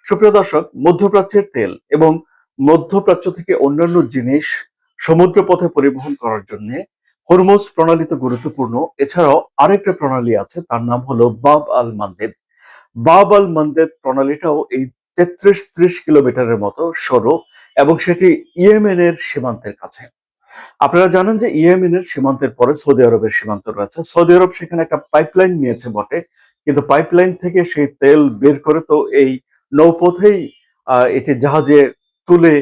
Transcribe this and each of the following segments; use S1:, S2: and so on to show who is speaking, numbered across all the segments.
S1: সুপ্রিয় দর্শক, মধ্যপ্রাচ্যের তেল এবং মধ্যপ্রাচ্য থেকে অন্যান্য জিনিস সমুদ্রপথে পরিবহন করার জন্য হরমুজ প্রণালী তো গুরুত্বপূর্ণ। এছাড়াও আরেকটা প্রণালী আছে, তার নাম হলো বাব আল মানদেব। বাব আল মানদেব প্রণালীটাও এই ৩৩-৩০ কিলোমিটারের মতো সরু এবং সেটি ইয়েমেনের সীমান্তের কাছে। আপনারা জানেন যে ইয়েমেনের সীমান্তের পরে সৌদি আরবের সীমান্ত রয়েছে। সৌদি আরব সেখানে একটা পাইপলাইন নিয়েছে বটে, কিন্তু পাইপলাইন থেকে সেই তেল বের করে তো এই নৌপথেই এটি জাহাজে তুলে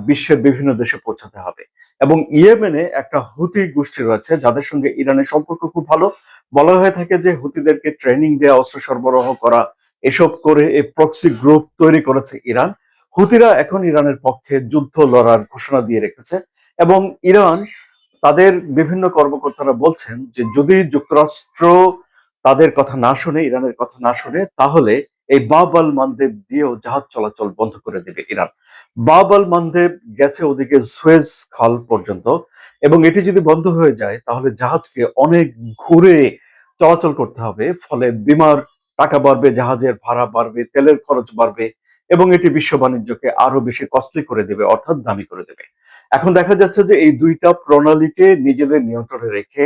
S1: বিশ্বের বিভিন্ন দেশে পৌঁছাতে হবে। এবং ইয়েমেনে একটা হুতি গোষ্ঠী রয়েছে যাদের সঙ্গে ইরানের সম্পর্ক খুব ভালো। বলা হয়ে থাকে যে হুতিদেরকে ট্রেনিং দেওয়া, অস্ত্র সরবরাহ করা, এসব করে এই প্রক্সি গ্রুপ তৈরি করেছে ইরান। হুতিরা এখন ইরানের পক্ষে যুদ্ধ লড়ার ঘোষণা দিয়ে রেখেছে এবং ইরান তাদের বিভিন্ন কর্মকর্তারা বলছেন যে যদি যুক্তরাষ্ট্র তাদের কথা না শুনে, ইরানের কথা না শুনে, তাহলে এই বাব আল মানদেব দিয়েও জাহাজ চলাচল বন্ধ করে দেবে ইরান। বাব আল মানদেব গেছে ওদিকে সুয়েজ খাল পর্যন্ত, এবং এটি যদি বন্ধ হয়ে যায় তাহলে জাহাজকে অনেক ঘুরে চলাচল করতে হবে। ফলে বিমার টাকা বাড়বে, জাহাজের ভাড়া বাড়বে, তেলের খরচ বাড়বে এবং এটি বিশ্ব বাণিজ্যকে আরো বেশি কস্টলি করে দেবে, অর্থাৎ দামি করে দেবে। এখন দেখা যাচ্ছে যে এই দুইটা প্রণালীকে নিজেদের নিয়ন্ত্রণে রেখে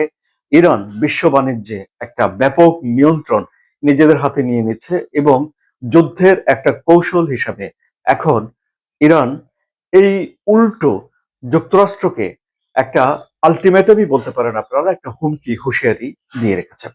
S1: ইরান বিশ্ব বাণিজ্যে একটা ব্যাপক নিয়ন্ত্রণ নিজেদের হাতে নিয়ে নিচ্ছে এবং যুদ্ধের একটা কৌশল হিসাবে এখন ইরান এই উল্টো যুক্তরাষ্ট্রকে একটা আলটিমেটামই বলতে পারেন আপনারা, একটা হুমকি হুঁশিয়ারি দিয়ে রেখেছে।